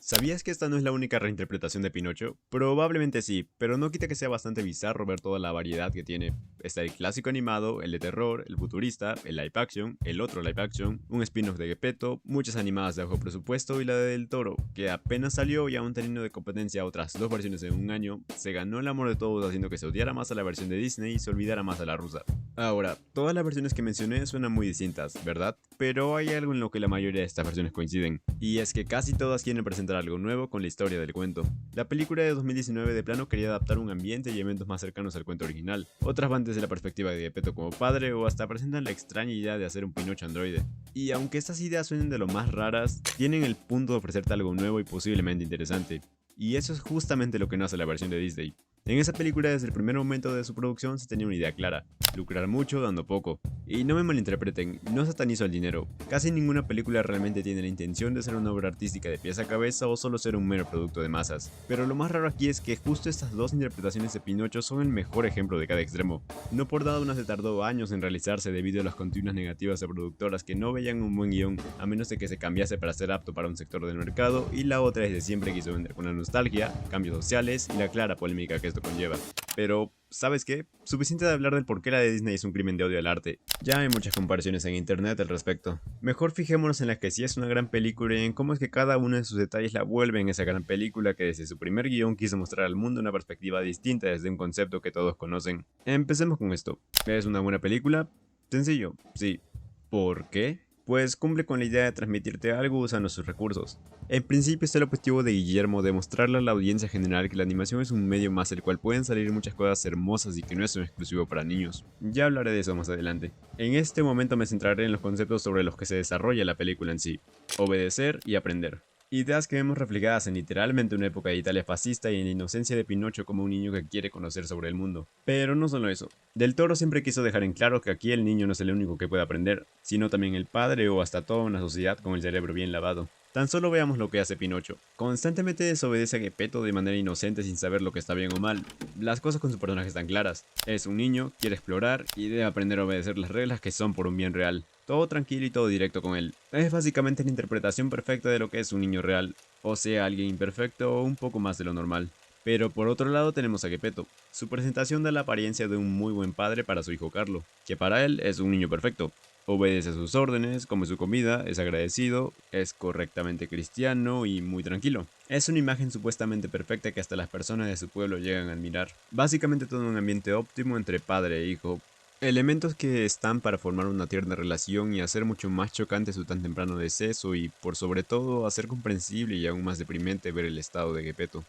¿Sabías que esta no es la única reinterpretación de Pinocho? Probablemente sí, pero no quita que sea bastante bizarro ver toda la variedad que tiene. Está el clásico animado, el de terror, el futurista, el live action, el otro live action, un spin-off de Gepetto, muchas animadas de bajo presupuesto y la de Del Toro, que apenas salió y aún teniendo de competencia otras dos versiones en un año, se ganó el amor de todos haciendo que se odiara más a la versión de Disney y se olvidara más a la rusa. Ahora, todas las versiones que mencioné suenan muy distintas, ¿verdad? Pero hay algo en lo que la mayoría de estas versiones coinciden, y es que casi todas quieren presentar algo nuevo con la historia del cuento. La película de 2019 de plano quería adaptar un ambiente y eventos más cercanos al cuento original. Otras van desde la perspectiva de Gepetto como padre o hasta presentan la extraña idea de hacer un Pinocho androide. Y aunque estas ideas suenen de lo más raras, tienen el punto de ofrecerte algo nuevo y posiblemente interesante. Y eso es justamente lo que no hace la versión de Disney. En esa película desde el primer momento de su producción se tenía una idea clara, lucrar mucho dando poco. Y no me malinterpreten, no satanizo el dinero, casi ninguna película realmente tiene la intención de ser una obra artística de pies a cabeza o solo ser un mero producto de masas. Pero lo más raro aquí es que justo estas dos interpretaciones de Pinocho son el mejor ejemplo de cada extremo. No por nada una se tardó años en realizarse debido a las continuas negativas de productoras que no veían un buen guión a menos de que se cambiase para ser apto para un sector del mercado, y la otra desde siempre quiso vender con la nostalgia, cambios sociales y la clara polémica que esto conlleva. Pero, ¿sabes qué? Suficiente de hablar del por qué la de Disney es un crimen de odio al arte. Ya hay muchas comparaciones en internet al respecto. Mejor fijémonos en la que sí es una gran película y en cómo es que cada uno de sus detalles la vuelven esa gran película que desde su primer guión quiso mostrar al mundo una perspectiva distinta desde un concepto que todos conocen. Empecemos con esto. ¿Es una buena película? Sencillo, sí. ¿Por qué? Pues cumple con la idea de transmitirte algo usando sus recursos. En principio está el objetivo de Guillermo de mostrarle a la audiencia general que la animación es un medio más del cual pueden salir muchas cosas hermosas y que no es un exclusivo para niños. Ya hablaré de eso más adelante. En este momento me centraré en los conceptos sobre los que se desarrolla la película en sí. Obedecer y aprender. Ideas que vemos reflejadas en literalmente una época de Italia fascista y en la inocencia de Pinocho como un niño que quiere conocer sobre el mundo. Pero no solo eso. Del Toro siempre quiso dejar en claro que aquí el niño no es el único que puede aprender, sino también el padre o hasta toda una sociedad con el cerebro bien lavado. Tan solo veamos lo que hace Pinocho. Constantemente desobedece a Gepetto de manera inocente sin saber lo que está bien o mal. Las cosas con su personaje están claras. Es un niño, quiere explorar y debe aprender a obedecer las reglas que son por un bien real. Todo tranquilo y todo directo con él. Es básicamente la interpretación perfecta de lo que es un niño real, o sea, alguien imperfecto o un poco más de lo normal. Pero por otro lado tenemos a Gepetto. Su presentación da la apariencia de un muy buen padre para su hijo Carlo, que para él es un niño perfecto. Obedece sus órdenes, come su comida, es agradecido, es correctamente cristiano y muy tranquilo. Es una imagen supuestamente perfecta que hasta las personas de su pueblo llegan a admirar. Básicamente todo un ambiente óptimo entre padre e hijo. Elementos que están para formar una tierna relación y hacer mucho más chocante su tan temprano deceso y, por sobre todo, hacer comprensible y aún más deprimente ver el estado de Gepetto.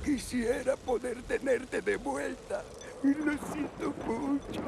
Quisiera poder tenerte de vuelta. Lo siento mucho.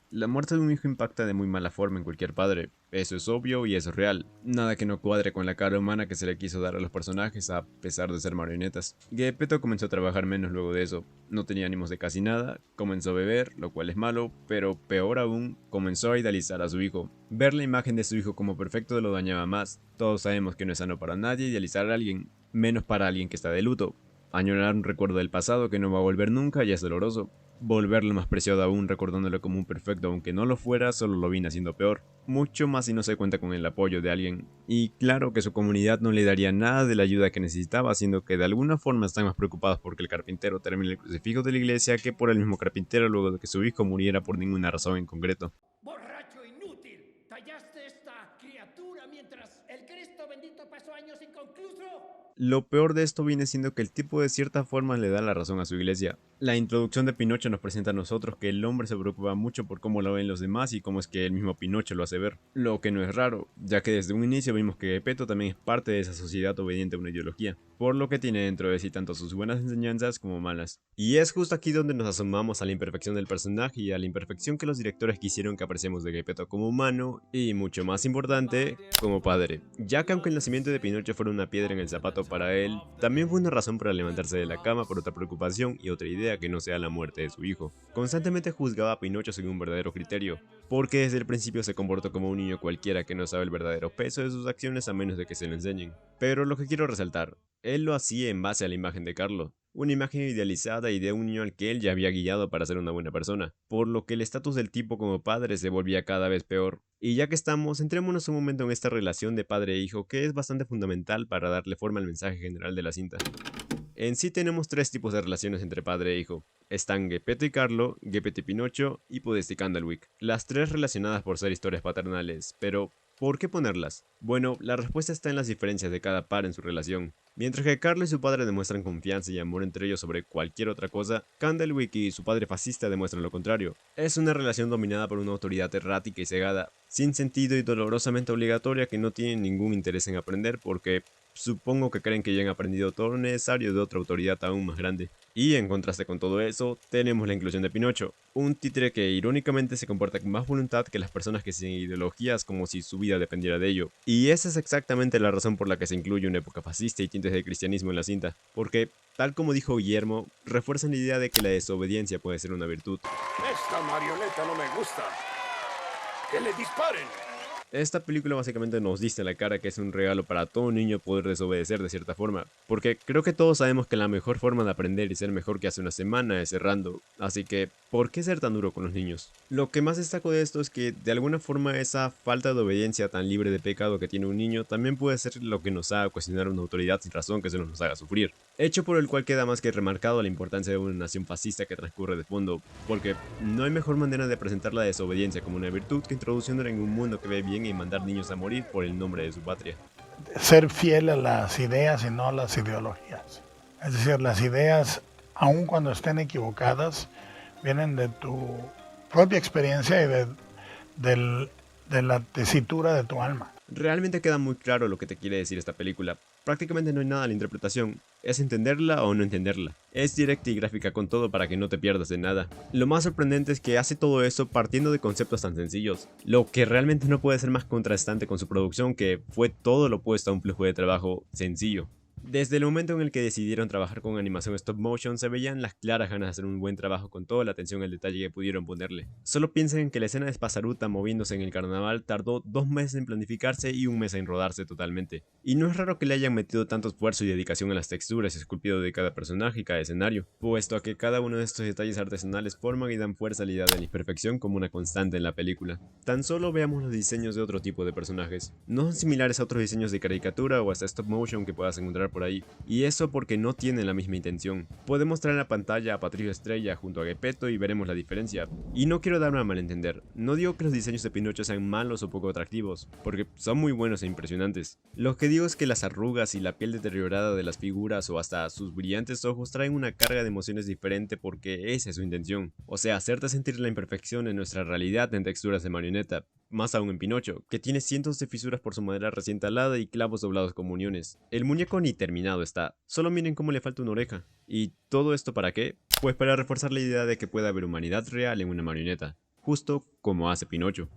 La muerte de un hijo impacta de muy mala forma en cualquier padre, eso es obvio y eso es real, nada que no cuadre con la cara humana que se le quiso dar a los personajes a pesar de ser marionetas. Geppetto comenzó a trabajar menos luego de eso, no tenía ánimos de casi nada, comenzó a beber, lo cual es malo, pero peor aún, comenzó a idealizar a su hijo. Ver la imagen de su hijo como perfecto lo dañaba más, todos sabemos que no es sano para nadie idealizar a alguien, menos para alguien que está de luto. Añorar un recuerdo del pasado que no va a volver nunca ya es doloroso. Volverlo más preciado aún recordándolo como un perfecto aunque no lo fuera solo lo viene haciendo peor. Mucho más si no se cuenta con el apoyo de alguien. Y claro que su comunidad no le daría nada de la ayuda que necesitaba, siendo que de alguna forma están más preocupados porque el carpintero termine el crucifijo de la iglesia que por el mismo carpintero luego de que su hijo muriera por ninguna razón en concreto. ¡Borracho inútil! ¿Tallaste esta criatura mientras el Cristo bendito pasó años inconcluso? Lo peor de esto viene siendo que el tipo de cierta forma le da la razón a su iglesia. La introducción de Pinocho nos presenta a nosotros que el hombre se preocupa mucho por cómo lo ven los demás y cómo es que el mismo Pinocho lo hace ver. Lo que no es raro, ya que desde un inicio vimos que Gepetto también es parte de esa sociedad obediente a una ideología, por lo que tiene dentro de sí tanto sus buenas enseñanzas como malas. Y es justo aquí donde nos asomamos a la imperfección del personaje y a la imperfección que los directores quisieron que apreciemos de Gepetto como humano y, mucho más importante, como padre, ya que aunque el nacimiento de Pinocho fuera una piedra en el zapato para él, también fue una razón para levantarse de la cama por otra preocupación y otra idea que no sea la muerte de su hijo. Constantemente juzgaba a Pinocho sin un verdadero criterio, porque desde el principio se comportó como un niño cualquiera que no sabe el verdadero peso de sus acciones a menos de que se lo enseñen. Pero lo que quiero resaltar, Él lo hacía en base a la imagen de Carlo, una imagen idealizada y de un niño al que él ya había guiado para ser una buena persona, por lo que el estatus del tipo como padre se volvía cada vez peor. Y ya que estamos, entrémonos un momento en esta relación de padre e hijo que es bastante fundamental para darle forma al mensaje general de la cinta. En sí tenemos tres tipos de relaciones entre padre e hijo. Están Geppetto y Carlo, Geppetto y Pinocho y Podest y Candlewick. Las tres relacionadas por ser historias paternales, pero ¿por qué ponerlas? Bueno, la respuesta está en las diferencias de cada par en su relación. Mientras que Carlo y su padre demuestran confianza y amor entre ellos sobre cualquier otra cosa, Candlewick y su padre fascista demuestran lo contrario. Es una relación dominada por una autoridad errática y cegada, sin sentido y dolorosamente obligatoria que no tienen ningún interés en aprender porque supongo que creen que ya han aprendido todo lo necesario de otra autoridad aún más grande. Y en contraste con todo eso, tenemos la inclusión de Pinocho, un títere que irónicamente se comporta con más voluntad que las personas que siguen ideologías como si su vida dependiera de ello. Y esa es exactamente la razón por la que se incluye una época fascista y tintes de cristianismo en la cinta, porque, tal como dijo Guillermo, refuerzan la idea de que la desobediencia puede ser una virtud. Esta marioneta no me gusta. ¡Que le disparen! Esta película básicamente nos dice en la cara que es un regalo para todo niño poder desobedecer de cierta forma, porque creo que todos sabemos que la mejor forma de aprender y ser mejor que hace una semana es errando, así que ¿por qué ser tan duro con los niños? Lo que más destaco de esto es que de alguna forma esa falta de obediencia tan libre de pecado que tiene un niño también puede ser lo que nos haga cuestionar una autoridad sin razón que se nos haga sufrir, hecho por el cual queda más que remarcado la importancia de una nación fascista que transcurre de fondo, porque no hay mejor manera de presentar la desobediencia como una virtud que introduciéndola en un mundo que ve bien y mandar niños a morir por el nombre de su patria. Ser fiel a las ideas y no a las ideologías. Es decir, las ideas, aun cuando estén equivocadas, vienen de tu propia experiencia y de la tesitura de tu alma. Realmente queda muy claro lo que te quiere decir esta película. Prácticamente no hay nada a la interpretación, es entenderla o no entenderla. Es directa y gráfica con todo para que no te pierdas de nada. Lo más sorprendente es que hace todo eso partiendo de conceptos tan sencillos, lo que realmente no puede ser más contrastante con su producción que fue todo lo opuesto a un flujo de trabajo sencillo. Desde el momento en el que decidieron trabajar con animación stop motion se veían las claras ganas de hacer un buen trabajo con toda la atención al detalle que pudieron ponerle. Solo piensen en que la escena de Spazaruta moviéndose en el carnaval tardó 2 meses en planificarse y 1 mes en rodarse totalmente. Y no es raro que le hayan metido tanto esfuerzo y dedicación a las texturas esculpido de cada personaje y cada escenario, puesto a que cada uno de estos detalles artesanales forman y dan fuerza a la idea de la imperfección como una constante en la película. Tan solo veamos los diseños de otro tipo de personajes. No son similares a otros diseños de caricatura o hasta stop motion que puedas encontrar por ahí, y eso porque no tienen la misma intención. Podemos traer en la pantalla a Patricio Estrella junto a Geppetto y veremos la diferencia. Y no quiero darme a malentender, no digo que los diseños de Pinocho sean malos o poco atractivos, porque son muy buenos e impresionantes. Lo que digo es que las arrugas y la piel deteriorada de las figuras o hasta sus brillantes ojos traen una carga de emociones diferente porque esa es su intención. O sea, hacerte sentir la imperfección en nuestra realidad en texturas de marioneta. Más aún en Pinocho, que tiene cientos de fisuras por su madera recién talada y clavos doblados como uniones. El muñeco ni terminado está, solo miren cómo le falta una oreja. ¿Y todo esto para qué? Pues para reforzar la idea de que puede haber humanidad real en una marioneta, justo como hace Pinocho.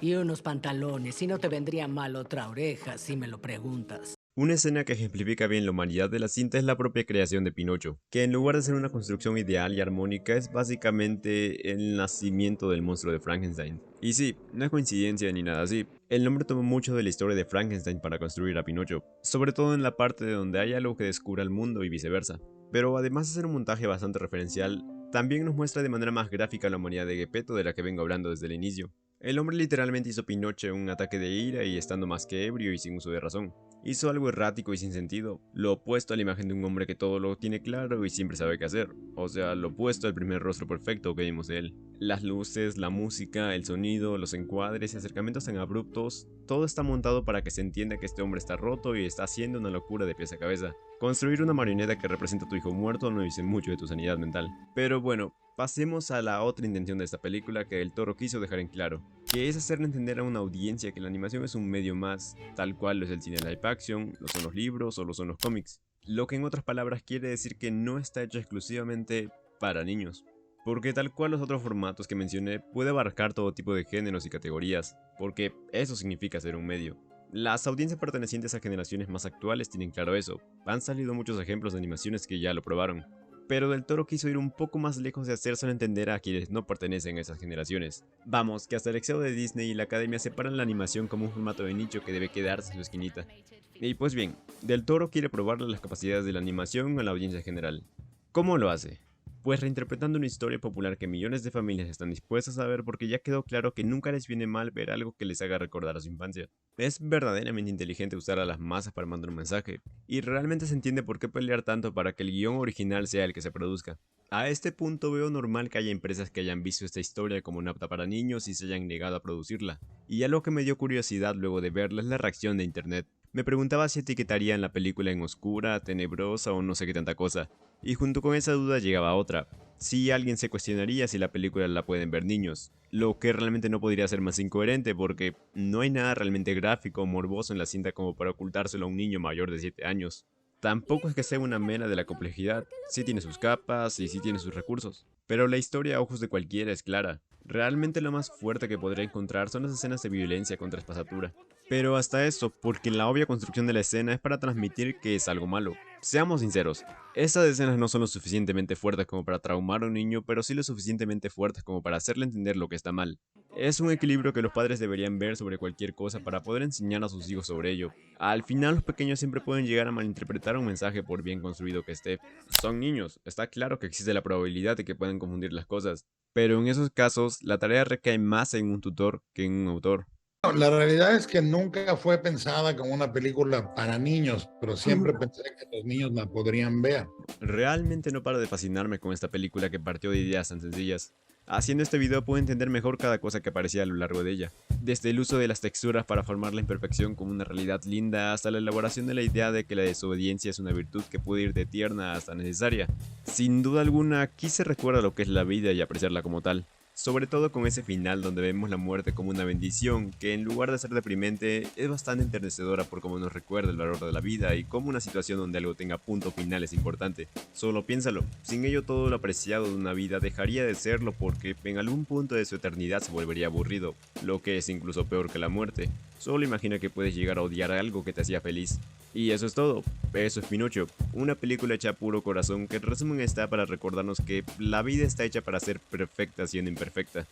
Y unos pantalones, y no te vendría mal otra oreja si me lo preguntas. Una escena que ejemplifica bien la humanidad de la cinta es la propia creación de Pinocho, que en lugar de ser una construcción ideal y armónica es básicamente el nacimiento del monstruo de Frankenstein. Y sí, no es coincidencia ni nada así, el nombre tomó mucho de la historia de Frankenstein para construir a Pinocho, sobre todo en la parte de donde hay algo que descubra el mundo y viceversa. Pero además de ser un montaje bastante referencial, también nos muestra de manera más gráfica la humanidad de Geppetto de la que vengo hablando desde el inicio. El hombre literalmente hizo Pinocho un ataque de ira y estando más que ebrio y sin uso de razón. Hizo algo errático y sin sentido, lo opuesto a la imagen de un hombre que todo lo tiene claro y siempre sabe qué hacer, o sea, lo opuesto al primer rostro perfecto que vimos de él. Las luces, la música, el sonido, los encuadres y acercamientos tan abruptos, todo está montado para que se entienda que este hombre está roto y está haciendo una locura de pies a cabeza. Construir una marioneta que representa a tu hijo muerto no dice mucho de tu sanidad mental. Pero bueno, pasemos a la otra intención de esta película que el Toro quiso dejar en claro, que es hacerle entender a una audiencia que la animación es un medio más, tal cual lo es el cine live action, lo son los libros o lo son los cómics. Lo que en otras palabras quiere decir que no está hecho exclusivamente para niños. Porque tal cual los otros formatos que mencioné, puede abarcar todo tipo de géneros y categorías, porque eso significa ser un medio. Las audiencias pertenecientes a generaciones más actuales tienen claro eso, han salido muchos ejemplos de animaciones que ya lo probaron. pero Del Toro quiso ir un poco más lejos de hacérselo entender a quienes no pertenecen a esas generaciones. Vamos, que hasta el exceso de Disney y la academia separan la animación como un formato de nicho que debe quedarse en su esquinita. Y pues bien, Del Toro quiere probarle las capacidades de la animación a la audiencia general. ¿Cómo lo hace? Pues reinterpretando una historia popular que millones de familias están dispuestas a ver porque ya quedó claro que nunca les viene mal ver algo que les haga recordar a su infancia. Es verdaderamente inteligente usar a las masas para mandar un mensaje, y realmente se entiende por qué pelear tanto para que el guión original sea el que se produzca. A este punto veo normal que haya empresas que hayan visto esta historia como no apta para niños y se hayan negado a producirla. Y algo que me dio curiosidad luego de verla es la reacción de internet. Me preguntaba si etiquetarían la película en oscura, tenebrosa o no sé qué tanta cosa. Y junto con esa duda llegaba otra. Si alguien se cuestionaría si la película la pueden ver niños, lo que realmente no podría ser más incoherente porque no hay nada realmente gráfico o morboso en la cinta como para ocultárselo a un niño mayor de 7 años. Tampoco es que sea una mera de la complejidad, sí tiene sus capas y sí tiene sus recursos, pero la historia a ojos de cualquiera es clara. Realmente lo más fuerte que podría encontrar son las escenas de violencia con traspasatura. Pero hasta eso, porque la obvia construcción de la escena es para transmitir que es algo malo. Seamos sinceros, estas escenas no son lo suficientemente fuertes como para traumar a un niño, pero sí lo suficientemente fuertes como para hacerle entender lo que está mal. Es un equilibrio que los padres deberían ver sobre cualquier cosa para poder enseñar a sus hijos sobre ello. Al final los pequeños siempre pueden llegar a malinterpretar un mensaje por bien construido que esté. Son niños, está claro que existe la probabilidad de que puedan confundir las cosas, pero en esos casos la tarea recae más en un tutor que en un autor. La realidad es que nunca fue pensada como una película para niños, pero siempre pensé que los niños la podrían ver. Realmente no paro de fascinarme con esta película que partió de ideas tan sencillas. Haciendo este video puedo entender mejor cada cosa que aparecía a lo largo de ella. Desde el uso de las texturas para formar la imperfección como una realidad linda hasta la elaboración de la idea de que la desobediencia es una virtud que puede ir de tierna hasta necesaria. Sin duda alguna, aquí se recuerda lo que es la vida y apreciarla como tal. Sobre todo con ese final donde vemos la muerte como una bendición, que en lugar de ser deprimente, es bastante enternecedora por cómo nos recuerda el valor de la vida y cómo una situación donde algo tenga punto final es importante. Solo piénsalo, sin ello todo lo apreciado de una vida dejaría de serlo porque en algún punto de su eternidad se volvería aburrido, lo que es incluso peor que la muerte. Solo imagina que puedes llegar a odiar algo que te hacía feliz. Y eso es todo, eso es Pinocho, una película hecha a puro corazón que en resumen está para recordarnos que la vida está hecha para ser perfecta siendo imperfecta.